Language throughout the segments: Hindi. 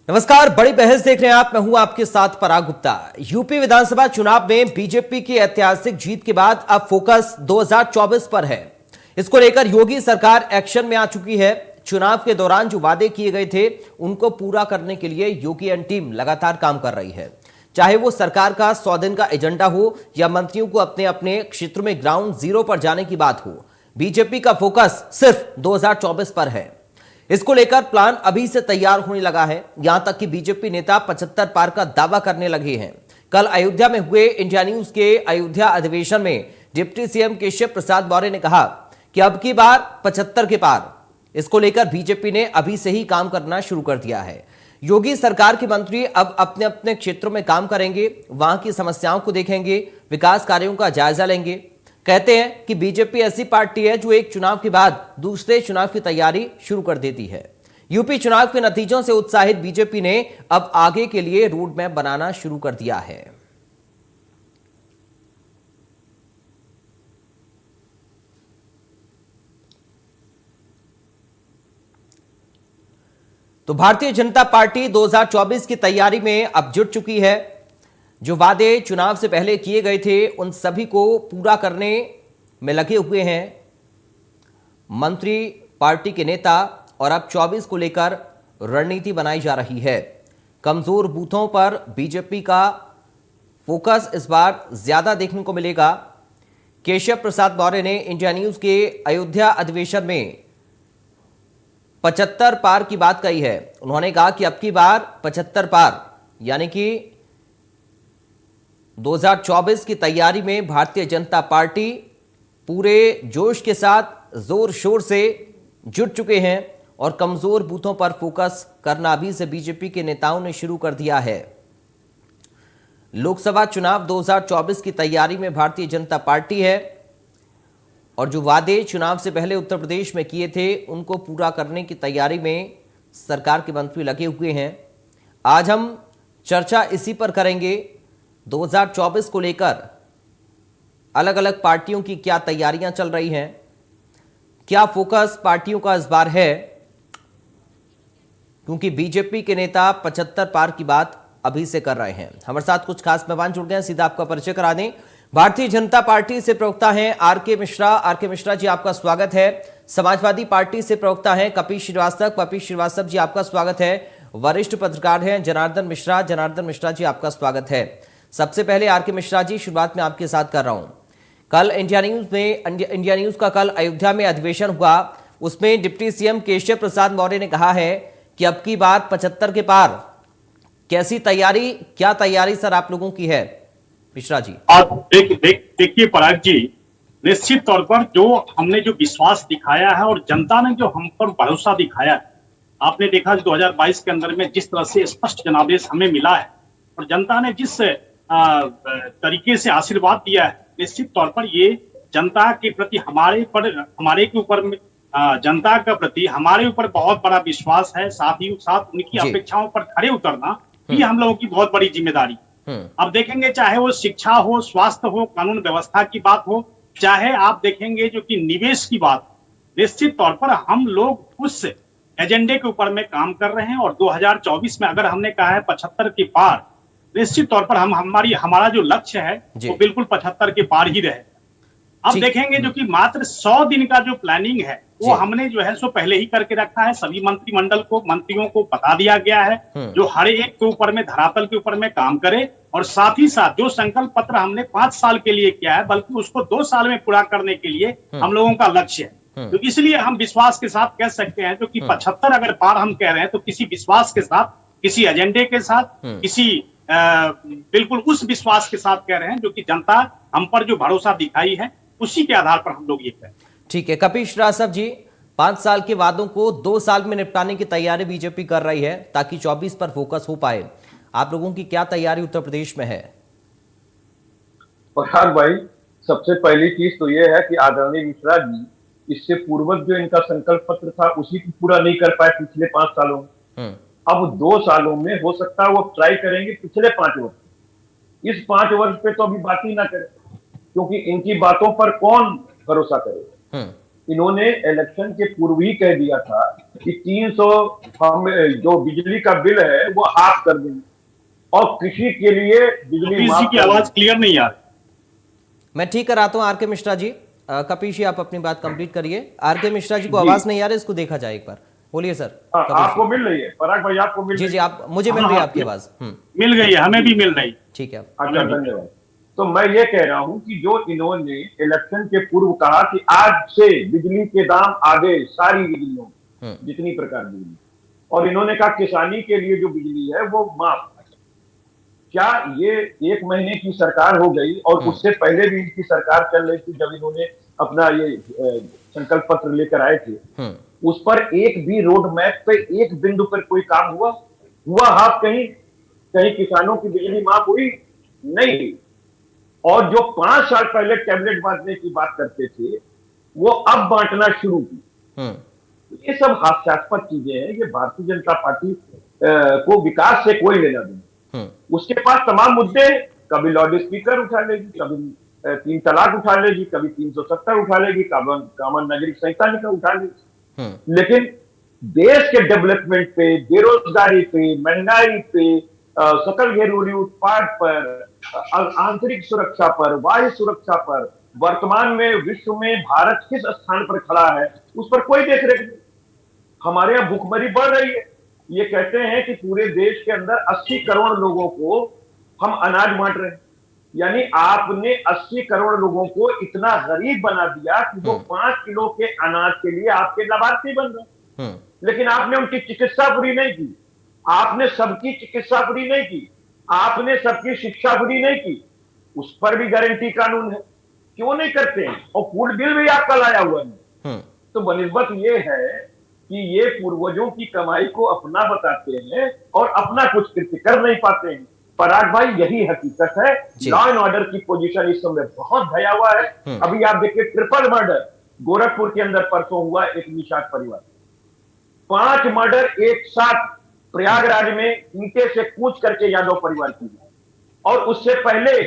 नमस्कार, बड़ी बहस देख रहे हैं आप। मैं हूं आपके साथ पराग गुप्ता। यूपी विधानसभा चुनाव में बीजेपी की ऐतिहासिक जीत के बाद अब फोकस 2024 पर है। इसको लेकर योगी सरकार एक्शन में आ चुकी है। चुनाव के दौरान जो वादे किए गए थे उनको पूरा करने के लिए योगी एंड टीम लगातार काम कर रही है। चाहे वो सरकार का 100 दिन का एजेंडा हो या मंत्रियों को अपने अपने क्षेत्र में ग्राउंड जीरो पर जाने की बात हो, बीजेपी का फोकस सिर्फ 2024 पर है। इसको लेकर प्लान अभी से तैयार होने लगा है। यहां तक कि बीजेपी नेता 75 पार का दावा करने लगे हैं। कल अयोध्या में हुए इंडिया न्यूज के अयोध्या अधिवेशन में डिप्टी सीएम केशव प्रसाद मौर्य ने कहा कि अब की बार 75 के पार। इसको लेकर बीजेपी ने अभी से ही काम करना शुरू कर दिया है। योगी सरकार के मंत्री अब अपने अपने क्षेत्रों में काम करेंगे, वहां की समस्याओं को देखेंगे, विकास कार्यों का जायजा लेंगे। कहते हैं कि बीजेपी ऐसी पार्टी है जो एक चुनाव के बाद दूसरे चुनाव की तैयारी शुरू कर देती है। यूपी चुनाव के नतीजों से उत्साहित बीजेपी ने अब आगे के लिए रोड मैप बनाना शुरू कर दिया है। तो भारतीय जनता पार्टी 2024 की तैयारी में अब जुट चुकी है। जो वादे चुनाव से पहले किए गए थे उन सभी को पूरा करने में लगे हुए हैं मंत्री, पार्टी के नेता। और अब 24 को लेकर रणनीति बनाई जा रही है। कमजोर बूथों पर बीजेपी का फोकस इस बार ज्यादा देखने को मिलेगा। केशव प्रसाद मौर्य ने इंडिया न्यूज के अयोध्या अधिवेशन में 75 पार की बात कही है। उन्होंने कहा कि अब की बार 75 पार यानी कि 2024 की तैयारी में भारतीय जनता पार्टी पूरे जोश के साथ जोर शोर से जुट चुके हैं और कमजोर बूथों पर फोकस करना अभी से बीजेपी के नेताओं ने शुरू कर दिया है। लोकसभा चुनाव 2024 की तैयारी में भारतीय जनता पार्टी है और जो वादे चुनाव से पहले उत्तर प्रदेश में किए थे उनको पूरा करने की तैयारी में सरकार के मंत्री लगे हुए हैं। आज हम चर्चा इसी पर करेंगे। 2024 को लेकर अलग अलग पार्टियों की क्या तैयारियां चल रही हैं, क्या फोकस पार्टियों का इस बार है, क्योंकि बीजेपी के नेता 75 पार की बात अभी से कर रहे हैं। हमारे साथ कुछ खास मेहमान जुड़ गए हैं, सीधा आपका परिचय करा दें। भारतीय जनता पार्टी से प्रवक्ता हैं आरके मिश्रा। आरके मिश्रा जी, आपका स्वागत है। समाजवादी पार्टी से प्रवक्ता हैं कपिल श्रीवास्तव। कपिल श्रीवास्तव जी, आपका स्वागत है। वरिष्ठ पत्रकार हैं जनार्दन मिश्रा। जनार्दन मिश्रा जी, आपका स्वागत है। सबसे पहले आरके मिश्रा जी, शुरुआत में आपके साथ कर रहा हूं। कल इंडिया न्यूज का कल अयोध्या में अधिवेशन हुआ, उसमें डिप्टी सीएम केशव प्रसाद मौर्य ने कहा है कि अब की बार 75 के पार। कैसी तैयारी, क्या तैयारी सर आप लोगों की है? मिश्रा जी। देखिए पराग जी, निश्चित तौर पर जो हमने जो विश्वास दिखाया है और जनता ने जो हम पर भरोसा दिखाया है, आपने देखा 2022 के अंदर में जिस तरह से स्पष्ट जनादेश हमें मिला है और जनता ने जिस तरीके से आशीर्वाद दिया है, निश्चित तौर पर ये जनता के प्रति जनता के प्रति हमारे ऊपर बहुत बड़ा विश्वास है। साथ ही साथ उनकी अपेक्षाओं पर खड़े उतरना ही हम लोगों की बहुत बड़ी जिम्मेदारी। अब देखेंगे, चाहे वो शिक्षा हो, स्वास्थ्य हो, कानून व्यवस्था की बात हो, चाहे आप देखेंगे जो कि निवेश की बात, निश्चित तौर पर हम लोग उस एजेंडे के ऊपर में काम कर रहे हैं। और 2024 में अगर हमने कहा है 75 के पार, निश्चित तौर पर हमारा जो लक्ष्य है वो बिल्कुल 75 के पार ही रहे। अब देखेंगे जो कि मात्र 100 दिन का जो प्लानिंग है वो हमने जो है सो पहले ही करके रखा है। सभी मंत्रिमंडल को, मंत्रियों को बता दिया गया है जो हर एक के ऊपर में, धरातल के ऊपर में काम करे। और साथ ही साथ जो संकल्प पत्र हमने 5 साल के लिए किया है, बल्कि उसको 2 साल में पूरा करने के लिए हम लोगों का लक्ष्य है। तो इसलिए हम विश्वास के साथ कह सकते हैं जो कि 75 अगर पार हम कह रहे हैं तो किसी विश्वास के साथ, किसी एजेंडे के साथ, किसी बिल्कुल उस विश्वास के साथ कह रहे हैं जो कि जनता हम पर जो भरोसा दिखाई है उसी के आधार पर हम लोग ये कह रहे हैं। ठीक है कपिल श्रीवास्तव जी, 5 साल के वादों को 2 साल में निपटाने की तैयारी बीजेपी कर रही है ताकि 24 पर फोकस हो पाए। आप लोगों की क्या तैयारी उत्तर प्रदेश में है? प्रसाद भाई, सबसे पहली चीज तो यह है कि आदरणीय मिश्रा जी इससे पूर्व जो इनका संकल्प पत्र था उसी को पूरा नहीं कर पाए पिछले 5 सालों में। अब 2 सालों में हो सकता है वो ट्राई करेंगे पिछले 5 वर्ष। इस 5 वर्ष पे तो अभी बात ही ना करें, क्योंकि इनकी बातों पर कौन भरोसा करेगा। इन्होंने इलेक्शन के पूर्व ही कह दिया था कि 300 हम जो बिजली का बिल है वो हाफ कर देंगे और कृषि के लिए बिजली कपिल जी माफ की कर आवाज क्लियर नहीं आ रही। मैं ठीक कराता हूं आर के मिश्रा जी। कपिश जी आप अपनी बात कंप्लीट करिए। आर के मिश्रा जी को जी। आवाज नहीं आ रही, इसको देखा जाए एक बार। बोलिए सर। हाँ, कपिश आपको जी। मिल रही है पराग भाई, आपको मिल जी रही जी, है? आप मुझे मिल रही है आपकी आवाज। मिल गई है, हमें भी मिल रही। ठीक है। अच्छा, धन्यवाद। तो मैं ये कह रहा हूं कि जो इन्होंने इलेक्शन के पूर्व कहा कि आज से बिजली के दाम आधे, सारी बिजलियों जितनी प्रकार बिजली, और इन्होंने कहा किसानी के लिए जो बिजली है वो माफ। क्या ये 1 महीने की सरकार हो गई और उससे पहले भी इनकी सरकार चल रही थी जब इन्होंने अपना ये संकल्प पत्र लेकर आए थे, उस पर एक भी रोड मैप पे एक बिंदु पर कोई काम हुआ हाथ कहीं कहीं किसानों की बिजली माफ हुई नहीं। और जो 5 साल पहले टैबलेट बांटने की बात करते थे वो अब बांटना शुरू की। ये सब हास्यास्पद चीजें हैं। ये भारतीय जनता पार्टी को विकास से कोई लेना देना। उसके पास तमाम मुद्दे, कभी लाउड स्पीकर उठा लेगी, कभी 3 तलाक उठा लेगी, कभी 370 उठा लेगी, कामन नागरिक संहिता उठा लेगी। लेकिन देश के डेवलपमेंट पे, बेरोजगारी पे, महंगाई पे, सकल घरेलू उत्पाद पर, आंतरिक सुरक्षा पर, वायु सुरक्षा पर, वर्तमान में विश्व में भारत किस स्थान पर खड़ा है उस पर कोई देख रेख नहीं। हमारे यहाँ भूखमरी बढ़ रही है। ये कहते हैं कि पूरे देश के अंदर 80 करोड़ लोगों को हम अनाज बांट रहे हैं, यानी आपने 80 करोड़ लोगों को इतना गरीब बना दिया कि वो 5 किलो के अनाज के लिए आपके लाभार्थी बन रहे हैं। लेकिन आपने उनकी चिकित्सा पूरी नहीं की, आपने सबकी चिकित्सा पूरी नहीं की, आपने सबकी शिक्षा पूरी नहीं की। उस पर भी गारंटी कानून है, क्यों नहीं करते हैं? और फूड बिल भी आपका लाया हुआ है। तो बनिस्बत ये है कि ये पूर्वजों की कमाई को अपना बताते हैं और अपना कुछ कृत्य कर नहीं पाते हैं। पराग भाई, यही हकीकत है। लॉ एंड ऑर्डर की पोजीशन इस समय बहुत भयावह है। अभी आप देखिए, ट्रिपल मर्डर गोरखपुर के अंदर परसों हुआ, एक निषाद परिवार, 5 मर्डर एक साथ प्रयागराज में ईंटे से कूच करके यादव परिवार की, और उससे पहले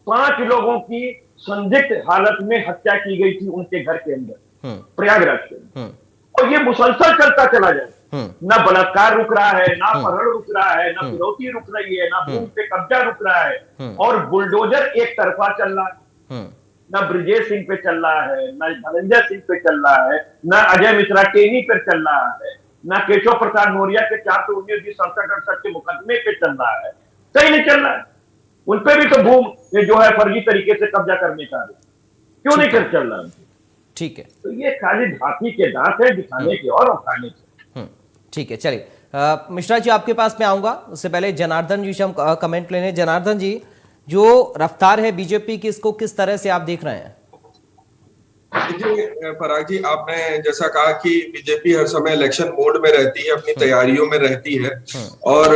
5 लोगों की संदिग्ध हालत में हत्या की गई थी उनके घर के अंदर प्रयागराज के। और ये मुसलसल चलता चला जाए। ना बलात्कार रुक रहा है, ना अपहरण रुक रहा है, ना फिरौती रुक रही है, ना भूमि पे कब्जा रुक रहा है, और बुलडोजर एक तरफा चल रहा है। ना ब्रजेश सिंह पे चल रहा है, ना धनंजय सिंह पे चल रहा है, ना अजय मिश्रा टेनी पे चल रहा है, ना केशव प्रसाद मौर्य के 419 67 के मुकदमे पे चल रहा है। सही नहीं चल रहा है। उनपे भी तो भूमि जो है फर्जी तरीके से कब्जा करने का क्यों नहीं कर चल रहा है? ठीक है। तो ये खाली हाथी के दांत है, दिखाने के और खाने के। ठीक है, चलिए मिश्रा जी आपके पास मैं आऊंगा, उससे पहले जनार्दन जी से हम कमेंट लेने। जनार्दन जी, जो रफ्तार है बीजेपी की, इसको किस तरह से आप देख रहे हैं? देखिए पराग जी, आपने जैसा कहा कि बीजेपी हर समय इलेक्शन मोड में रहती है, अपनी तैयारियों में रहती है, और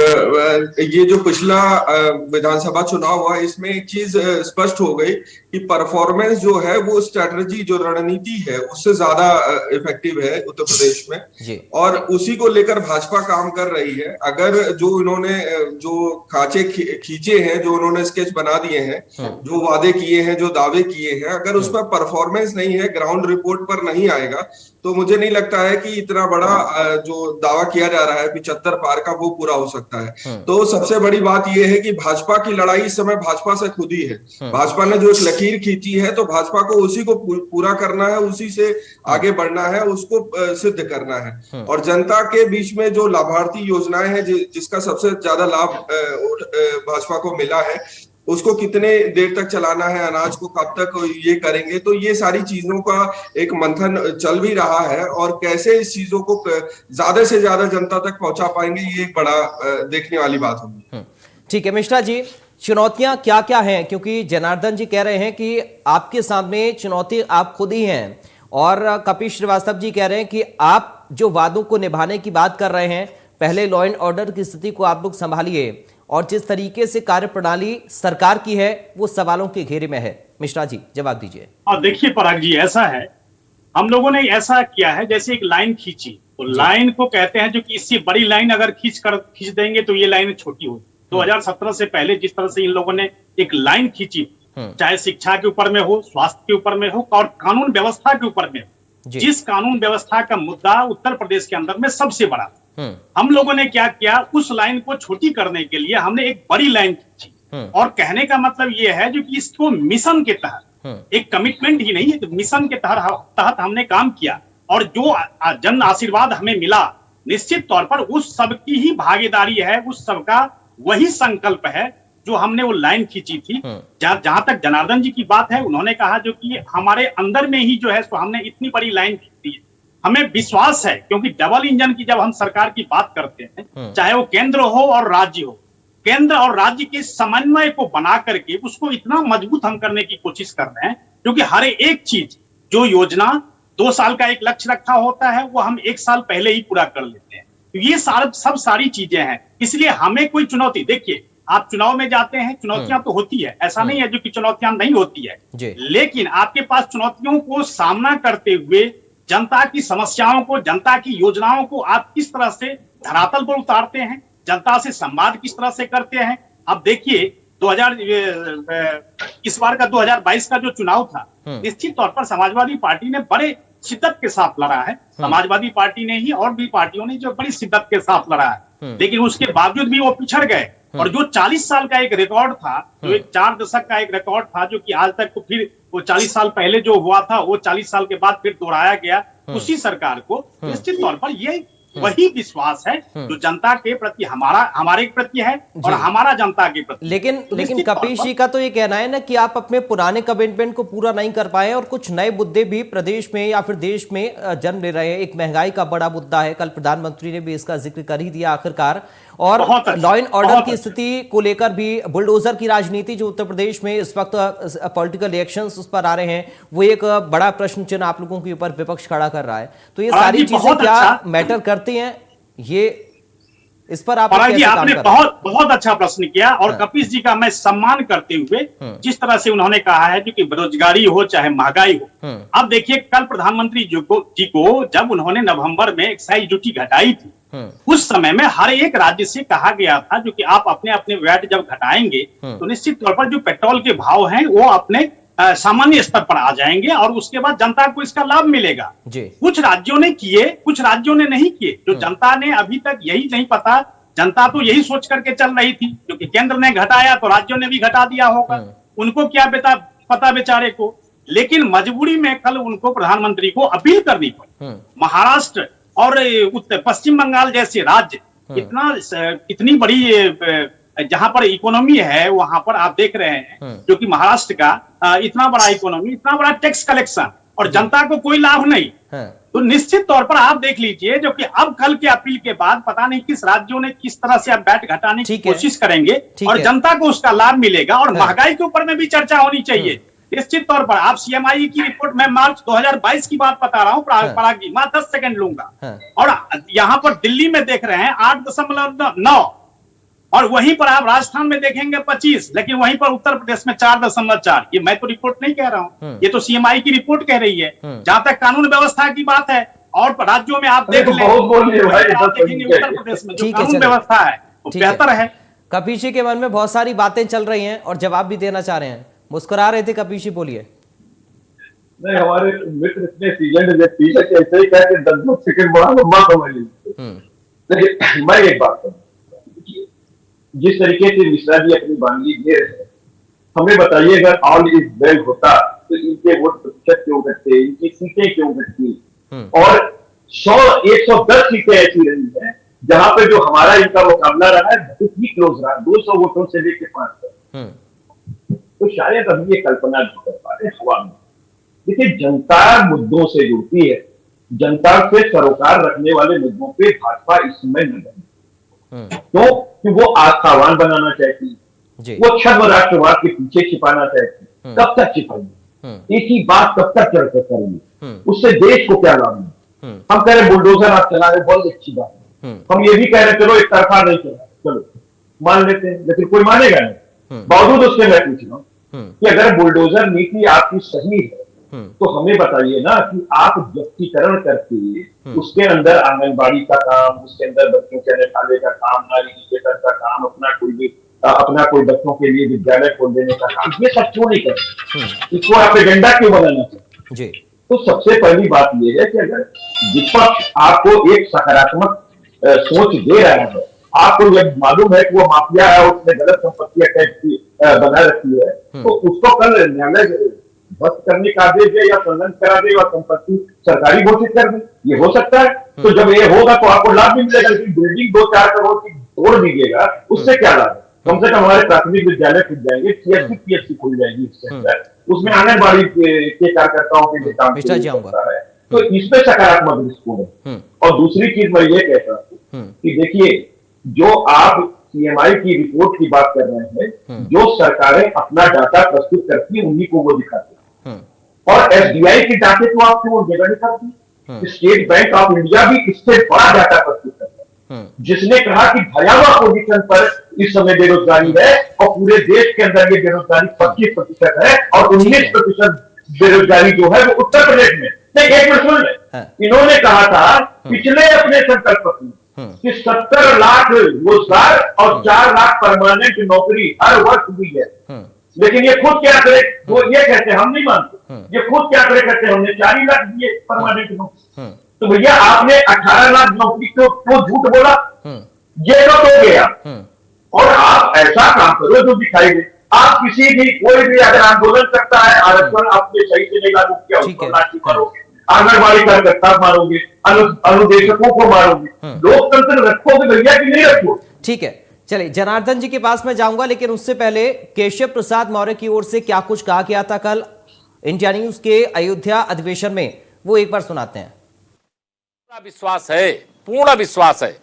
ये जो पिछला विधानसभा चुनाव हुआ, इसमें एक चीज स्पष्ट हो गई कि परफॉर्मेंस जो है वो स्ट्रेटजी, जो रणनीति है, उससे ज्यादा इफेक्टिव है उत्तर प्रदेश में, और उसी को लेकर भाजपा काम कर रही है। अगर जो इन्होंने जो खांचे खींचे हैं, जो उन्होंने स्केच बना दिए हैं, जो वादे किए हैं, जो दावे किए हैं, अगर उसमें परफॉर्मेंस नहीं है, ग्राउंड रिपोर्ट पर नहीं आएगा, तो मुझे नहीं लगता है कि इतना बड़ा जो दावा किया जा रहा है 75 पार का, वो पूरा हो सकता है। तो सबसे बड़ी बात यह है कि भाजपा की लड़ाई इस समय भाजपा से खुद ही है। भाजपा ने जो एक लकीर खींची है, तो भाजपा को उसी को पूरा करना है, उसी से आगे बढ़ना है, उसको सिद्ध करना है। और जनता के बीच में जो लाभार्थी योजनाएं हैं, जिसका सबसे ज्यादा लाभ भाजपा को मिला है, उसको कितने देर तक चलाना है, अनाज को कब तक ये करेंगे, तो ये सारी चीजों का एक मंथन चल भी रहा है, और कैसे इस चीजों को ज्यादा से ज्यादा जनता तक पहुंचा पाएंगे, ये एक बड़ा देखने वाली बात होगी। ठीक है मिश्रा जी, चुनौतियां क्या क्या हैं? क्योंकि जनार्दन जी कह रहे हैं कि आपके सामने चुनौती आप खुद ही हैं, और कपिश श्रीवास्तव जी कह रहे हैं कि आप जो वादों को निभाने की बात कर रहे हैं, पहले लॉ एंड ऑर्डर की स्थिति को आप लोग संभालिए, और जिस तरीके से कार्यप्रणाली सरकार की है वो सवालों के घेरे में है। मिश्रा जी जवाब दीजिए। और देखिए पराग जी, ऐसा है, हम लोगों ने ऐसा किया है, जैसे एक लाइन खींची, तो लाइन को कहते हैं जो कि इससे बड़ी लाइन अगर खींच देंगे तो ये लाइन छोटी होगी। 2017 से पहले जिस तरह से इन लोगों ने एक लाइन खींची, चाहे शिक्षा के ऊपर में हो, स्वास्थ्य के ऊपर में हो, और कानून व्यवस्था के ऊपर में हो, जिस कानून व्यवस्था का मुद्दा उत्तर प्रदेश के अंदर में सबसे बड़ा था, हम लोगों ने क्या किया, उस लाइन को छोटी करने के लिए हमने एक बड़ी लाइन खींची। और कहने का मतलब ये है जो कि इसको मिशन के तहत, एक कमिटमेंट ही नहीं है, मिशन के तहत हमने काम किया। और जो जन आशीर्वाद हमें मिला, निश्चित तौर पर उस सबकी ही भागीदारी है, उस सबका वही संकल्प है जो हमने वो लाइन खींची थी। जहां तक जनार्दन जी की बात है, उन्होंने कहा जो कि हमारे अंदर में ही जो है तो हमने इतनी बड़ी लाइन खींची है। हमें विश्वास है, क्योंकि डबल इंजन की जब हम सरकार की बात करते हैं, चाहे वो केंद्र हो और राज्य हो, केंद्र और राज्य के समन्वय को बना करके उसको इतना मजबूत हम करने की कोशिश कर रहे हैं, क्योंकि हर एक चीज, जो योजना 2 साल का एक लक्ष्य रखा होता है, वो हम 1 साल पहले ही पूरा कर लेते हैं। तो ये सब सारी चीजें हैं, इसलिए हमें कोई चुनौती, देखिए आप चुनाव में जाते हैं, चुनौतियां तो होती है, ऐसा नहीं है जो कि चुनौतियां नहीं होती है, लेकिन आपके पास चुनौतियों को सामना करते हुए जनता की समस्याओं को, जनता की योजनाओं को आप किस तरह से धरातल पर उतारते हैं, जनता से संवाद किस तरह से करते हैं। अब देखिए इस बार का 2022 का जो चुनाव था, निश्चित तौर पर समाजवादी पार्टी ने बड़े शिद्दत के साथ लड़ा है। समाजवादी पार्टी ने ही और भी पार्टियों ने जो बड़ी शिद्दत के साथ लड़ा है, लेकिन उसके बावजूद भी वो पिछड़ गए। और जो 40 साल का एक रिकॉर्ड था, जो एक 4 दशक का एक रिकॉर्ड था, जो कि आज तक तो फिर वो 40 साल पहले जो हुआ था, वो 40 साल के बाद फिर दोहराया गया उसी सरकार को। निश्चित तौर पर ये वही विश्वास है जो जनता के प्रति हमारे प्रति है और हमारा जनता के प्रति। लेकिन कपीश जी का तो ये कहना है ना कि आप अपने पुराने कमिटमेंट को पूरा नहीं कर पाए और कुछ नए मुद्दे भी प्रदेश में या फिर देश में जन्म ले रहे हैं। एक महंगाई का बड़ा मुद्दा है, कल प्रधानमंत्री ने भी इसका जिक्र कर ही दिया आखिरकार। और लॉ एंड ऑर्डर की स्थिति को लेकर भी बुलडोजर की राजनीति जो उत्तर प्रदेश में इस वक्त पॉलिटिकल रिएक्शंस उस पर आ रहे हैं, वो एक बड़ा प्रश्न चिन्ह आप लोगों के ऊपर विपक्ष खड़ा कर रहा है। तो ये सारी चीजें क्या मैटर करती हैं, ये इस पर आप कैसे काम आपने बहुत अच्छा प्रश्न किया। और कपीश जी का मैं सम्मान करते हुए जिस तरह से उन्होंने कहा है कि बेरोजगारी हो चाहे महंगाई हो, अब देखिए कल प्रधानमंत्री जी को जब उन्होंने नवंबर में एक्साइज ड्यूटी घटाई थी, उस समय में हर एक राज्य से कहा गया था जो कि आप अपने अपने वैट जब घटाएंगे तो निश्चित तौर पर जो पेट्रोल के भाव हैं वो अपने सामान्य स्तर पर आ जाएंगे और उसके बाद जनता को इसका लाभ मिलेगा। कुछ राज्यों ने किए, कुछ राज्यों ने नहीं किए। जो जनता ने अभी तक यही नहीं पता, जनता तो यही सोच करके चल रही थी क्योंकि केंद्र ने घटाया तो राज्यों ने भी घटा दिया होगा, उनको क्या पता बेचारे को। लेकिन मजबूरी में कल उनको प्रधानमंत्री को अपील करनी पड़ी। महाराष्ट्र और पश्चिम बंगाल जैसे राज्य इतनी बड़ी जहां पर इकोनॉमी है, वहां पर आप देख रहे हैं जो कि महाराष्ट्र का इतना बड़ा इकोनॉमी, इतना बड़ा टैक्स कलेक्शन और जनता को कोई लाभ नहीं। तो निश्चित तौर पर आप देख लीजिए जो कि अब कल के अपील के बाद पता नहीं किस राज्यों ने किस तरह से अब वैट घटाने की कोशिश करेंगे और जनता को उसका लाभ मिलेगा। और महंगाई के ऊपर में भी चर्चा होनी चाहिए। निश्चित तौर पर आप सीएमआई की रिपोर्ट में मार्च 2022 की बात बता रहा हूँ, पराग जी, मैं 10 सेकंड लूंगा। और यहाँ पर दिल्ली में देख रहे हैं 8.9 और वहीं पर आप राजस्थान में देखेंगे 25, लेकिन वहीं पर उत्तर प्रदेश में 4.4। ये मैं तो रिपोर्ट नहीं कह रहा हूँ, ये तो सीएमआई की रिपोर्ट कह रही है। जहां तक कानून व्यवस्था की बात है और राज्यों में आप देख लें, देखेंगे उत्तर प्रदेश में जो कानून व्यवस्था है वो बेहतर है। कपीश जी के मन में बहुत सारी बातें चल रही हैं और जवाब भी देना चाह रहे हैं, मुस्कुरा रहे थे। कपीश जी बोलिए। नहीं, हमारे मित्र इतने सीजन व्यक्ति है कि ऐसे ही कहते 10 सेकंड बड़ा लंबा समझ लीजिए। लेकिन मैं एक बात कहूँ, जिस तरीके से मिश्रा जी अपनी वानगी दे रहे हैं, हमें बताइए अगर ऑल इज वेल होता तो इनके वोट प्रतिशत क्यों घटते, इनकी सीटें क्यों घटती। और 110 सीटें ऐसी रही हैं जहां पे जो हमारा इनका मुकाबला रहा है बहुत ही क्लोज रहा, 200 वोटों से लेकर 500। तो शायद अभी ये कल्पना नहीं कर पा रहे हवा में। देखिए, जनता मुद्दों से जुड़ती है, जनता से सरोकार रखने वाले मुद्दों पे भाजपा इस समय न लगी। तो कि वो आस्थावान बनाना चाहती, वो छद्म राष्ट्रवाद के पीछे छिपाना चाहती। कब तक छिपाएंगे? एक ही बात कब तक चर्चा करेंगे? उससे देश को क्या लाभ है? हम कह रहे बुलडोजर आप चला रहे, बहुत अच्छी बात है। हम ये भी कह रहे चलो एक तरफा नहीं चला, चलो मान लेते हैं, लेकिन कोई मानेगा नहीं। बावजूद उसके मैं पूछ रहा हूँ कि अगर बुलडोजर नीति आपकी सही है तो हमें बताइए ना कि आप व्यक्तिकरण करके उसके अंदर आंगनबाड़ी का काम, उसके अंदर बच्चों के निकाले का काम, नारी निकेतन का काम, अपना कोई बच्चों के लिए विद्यालय खोल देने का काम, ये सब क्यों नहीं करते? इसको आप एजेंडा क्यों बनाना चाहते? तो सबसे पहली बात यह है कि अगर विपक्ष आपको एक सकारात्मक सोच दे रहा है, आपको जब मालूम है कि वो माफिया है, उसने गलत संपत्तियां बना रखी है, तो उसको कल न्यायालय ध्वस्त करने का आदेश दे या संलग्न करा दे और संपत्ति सरकारी घोषित कर दे, ये हो सकता है। तो जब ये होगा तो आपको लाभ भी मिलेगा। लेकिन बिल्डिंग 2-4 करोड़ की तोड़ दीजिएगा, उससे क्या लाभ? कम से कम हमारे प्राथमिक विद्यालय खुल जाएंगे, सीएससी पीएचसी खुल जाएगी इसके अंदर, उसमें आंगनबाड़ी के कार्यकर्ताओं के लिए काम होता है। तो इसमें सकारात्मक दृष्टिकोण है। और दूसरी चीज मैं ये कहता हूँ कि देखिए, जो आप सीएमआई की रिपोर्ट की बात कर रहे हैं, जो सरकारें अपना डाटा प्रस्तुत करती है उन्हीं को वो दिखाती है, और एसबीआई की डाटे तो आपको वो जगह दिखाती है। स्टेट बैंक ऑफ इंडिया भी इससे बड़ा डाटा प्रस्तुत करता है, जिसने कहा कि भयावह पोजीशन पर इस समय बेरोजगारी है, और पूरे देश के अंदर ये बेरोजगारी 25% है, और 19% बेरोजगारी जो है वो उत्तर प्रदेश में। नहीं, एक मिनट सुन ले, इन्होंने कहा था पिछले अपने संकल्प पत्र कि 70 लाख रोजगार और 4 लाख परमानेंट नौकरी हर वर्ष दी है। लेकिन ये खुद क्या करे, वो ये कहते हैं हम नहीं मानते, ये खुद क्या करे कहते हैं हमने 4 लाख दिए परमानेंट नौकरी। तो भैया आपने 18 लाख नौकरी क्यों झूठ बोला? ये तो हो गया। और आप ऐसा काम करो जो दिखाई दे। आप किसी भी कोई भी अगर आंदोलन करता है, आरक्षण आपने सही से नहीं लागू किया, उसको लाठी मारोगे, आंगनबाड़ी कार्यकर्ता मारोगे, अनुदेशकों को मारोगे, लोकतंत्र रखोगे भैया कि नहीं रखोगे? ठीक है, चलिए जनार्दन जी के पास मैं जाऊंगा, लेकिन उससे पहले केशव प्रसाद मौर्य की ओर से क्या कुछ कहा गया था कल इंडिया न्यूज के अयोध्या अधिवेशन में, वो एक बार सुनाते हैं। पूर्ण विश्वास है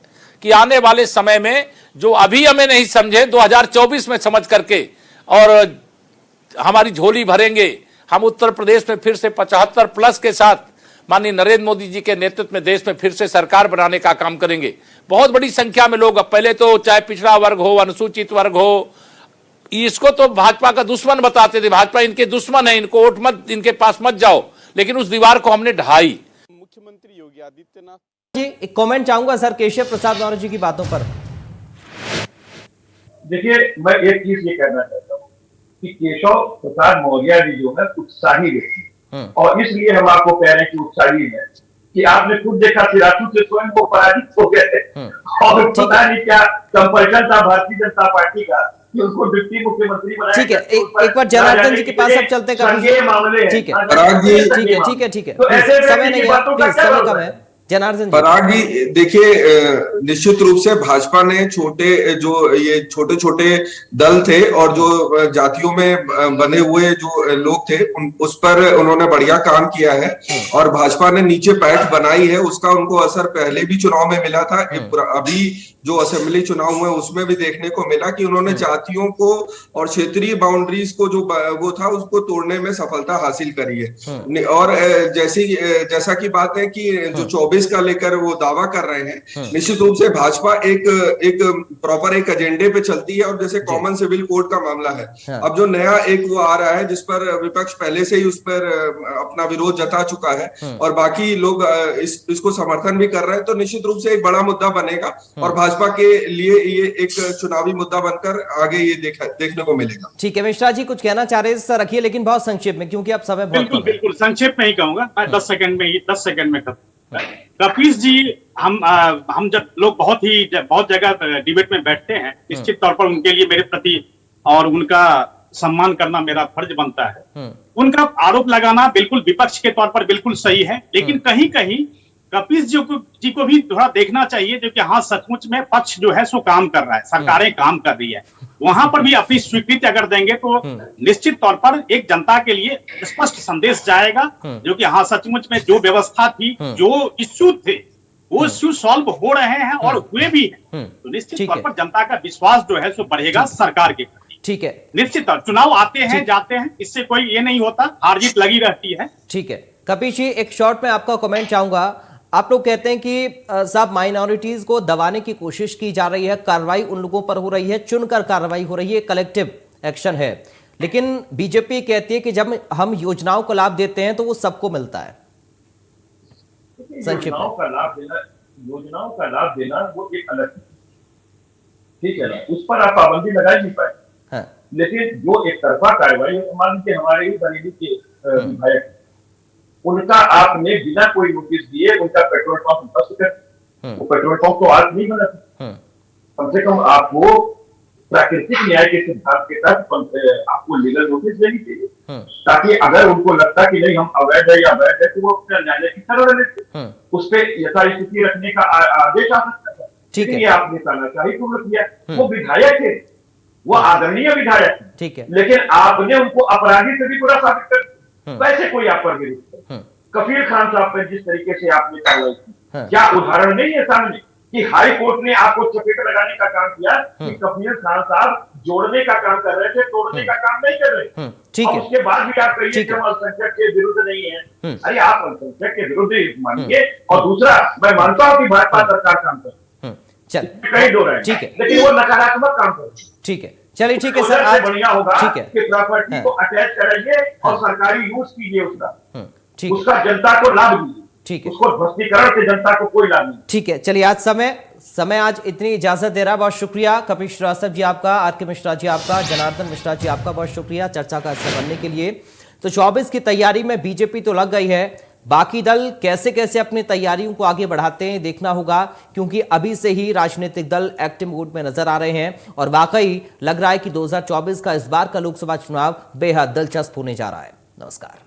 कि आने वाले समय में जो अभी हमें नहीं समझे 2024 में समझ करके और हमारी झोली भरेंगे। हम उत्तर प्रदेश में फिर से 75+ के साथ माननीय नरेंद्र मोदी जी के नेतृत्व में देश में फिर से सरकार बनाने का काम करेंगे। बहुत बड़ी संख्या में लोग, अब पहले तो चाहे पिछड़ा वर्ग हो, अनुसूचित वर्ग हो, इसको तो भाजपा का दुश्मन बताते थे, भाजपा इनके दुश्मन है, इनको वोट मत, इनके पास मत जाओ, लेकिन उस दीवार को हमने ढाई। मुख्यमंत्री योगी आदित्यनाथ जी, एक कमेंट चाहूंगा सर केशव प्रसाद मौर्य जी की बातों पर। देखिए, मैं एक चीज ये कहना चाहता हूँ कि केशव प्रसाद मौर्य जी जो है उत्साही व्यक्ति, और इसलिए हम आपको कह रहे हैं कि उत्साही है कि आपने खुद देखा सिराथू से स्वयं को पराजित हो गए, और पता नहीं क्या कंपल्शन था भारतीय जनता पार्टी का कि उनको डिप्टी मुख्यमंत्री बनाया। ठीक है, एक बार जनार्दन जी के पास अब चलते मामले। ठीक है, ठीक है, तो ऐसे समय नहीं है, समय कम है। जनार्दन पराग जी, देखिए निश्चित रूप से भाजपा ने ये छोटे छोटे दल थे और जो जातियों में बने हुए जो लोग थे उस पर उन्होंने बढ़िया काम किया है, और भाजपा ने नीचे पैठ बनाई है। उसका उनको असर पहले भी चुनाव में मिला था, अभी जो असेंबली चुनाव हुए उसमें भी देखने को मिला कि उन्होंने जातियों को और क्षेत्रीय बाउंड्रीज को जो वो था उसको तोड़ने में सफलता हासिल करी है। और जैसा की बात है कि जो 24 का लेकर वो दावा कर रहे हैं, निश्चित रूप से भाजपा एक प्रॉपर एक एजेंडे पे चलती है। और जैसे कॉमन सिविल कोड का मामला है, अब जो नया एक वो आ रहा है जिस पर विपक्ष पहले से ही उस पर अपना विरोध जता चुका है और बाकी लोग इसको समर्थन भी कर रहे हैं, तो निश्चित रूप से एक बड़ा मुद्दा बनेगा और भाजपा के लिए ये एक चुनावी मुद्दा बनकर आगे ये देखने को मिलेगा। ठीक है, मिश्रा जी कुछ कहना चाह रहे हैं सर, रखिए लेकिन बहुत संक्षेप में, क्योंकि अब समय बहुत बिल्कुल संक्षेप में ही कहूंगा मैं, 10 सेकंड में कपीस जी, हम जब लोग बहुत जगह डिबेट में बैठते हैं, निश्चित तौर पर उनके लिए मेरे प्रति और उनका सम्मान करना मेरा फर्ज बनता है। उनका आरोप लगाना बिल्कुल विपक्ष के तौर पर बिल्कुल सही है, लेकिन कहीं कहीं कपीस जी को भी थोड़ा देखना चाहिए जो कि हाँ सचमुच में पक्ष जो है सो काम कर रहा है, सरकारें काम कर रही है, वहां पर भी अपनी स्वीकृति अगर देंगे तो निश्चित तौर पर एक जनता के लिए स्पष्ट संदेश जाएगा जो कि हाँ सचमुच में जो व्यवस्था थी, जो इश्यू थे, वो इश्यू सॉल्व हो रहे हैं और हुए भी हैं, तो निश्चित तौर पर जनता का विश्वास जो है सो बढ़ेगा सरकार के प्रति। ठीक है, निश्चित तौर चुनाव आते हैं जाते हैं, इससे कोई ये नहीं होता, हार जीत लगी रहती है। ठीक है, कपीस जी एक शॉर्ट में आपका कमेंट चाहूंगा। आप लोग कहते हैं कि साहब माइनॉरिटीज को दबाने की कोशिश की जा रही है, कार्रवाई उन लोगों पर हो रही है, चुनकर कार्रवाई हो रही है, कलेक्टिव एक्शन है, लेकिन बीजेपी कहती है कि जब हम योजनाओं का लाभ देते हैं तो वो सबको मिलता है। योजनाओं का लाभ देना वो एक अलग, ठीक है ना, उस पर आप पाबंदी लगा नहीं पाए। हाँ। लेकिन जो एक तरफा कार्रवाई, मान लीजिए हमारे ही बरेली के विधायक, उनका आपने बिना कोई नोटिस दिए उनका पेट्रोल पंप ध्वस्त कर, वो पेट्रोल पंप तो आज नहीं बना। कम से कम आपको प्राकृतिक न्याय के सिद्धांत के तहत आपको लीगल नोटिस देनी चाहिए, ताकि अगर उनको लगता कि नहीं हम अवैध है या अवैध है तो वो अपने न्यायालय की तरह लेते, उस पर यथास्थिति रखने का आदेश आ सकता था। ठीक है, ये आपने तानाशाही पूर्ण किया। वो विधायक थे, वो आदरणीय विधायक थे, ठीक है, लेकिन आपने उनको अपराधी से भी बुरा साबित कर दिया। वैसे कोई आप पर विरुद्ध कफील खान साहब पर जिस तरीके से आपने कार्रवाई की, क्या उदाहरण नहीं है सामने कि हाई कोर्ट ने आपको चपेट लगाने का काम किया कि कफील खान साहब जोड़ने का काम कर रहे थे, तोड़ने का काम नहीं कर रहे। ठीक है, उसके बाद भी आप कहिए कि हम अल्पसंख्यक के विरुद्ध नहीं है। अरे आप अल्पसंख्यक के विरुद्ध मानिए, और दूसरा मैं मानता हूँ कि भाजपा सरकार काम कर चल कहीं दो रहे, ठीक है, लेकिन वो नकारात्मक काम कर, ठीक है, चलिए ठीक है सर, आज बढ़िया होगा ठीक है कि प्रॉपर्टी को अटैच कराइए और सरकारी यूज कीजिए उसका, ठीक, उसका जनता को लाभ दीजिए, ठीक है, उसको ध्वस्तीकरण से जनता को कोई लाभ नहीं। ठीक है, चलिए आज समय आज इतनी इजाजत दे रहा, बहुत शुक्रिया कपिल श्रीवास्तव जी आपका, आर.के. मिश्रा जी आपका, जनार्दन मिश्रा जी आपका, बहुत शुक्रिया चर्चा का हिस्सा बनने के लिए। तो 24 की तैयारी में बीजेपी तो लग गई है, बाकी दल कैसे कैसे अपनी तैयारियों को आगे बढ़ाते हैं देखना होगा, क्योंकि अभी से ही राजनीतिक दल एक्टिव मोड में नजर आ रहे हैं और वाकई लग रहा है कि 2024 का इस बार का लोकसभा चुनाव बेहद दिलचस्प होने जा रहा है। नमस्कार।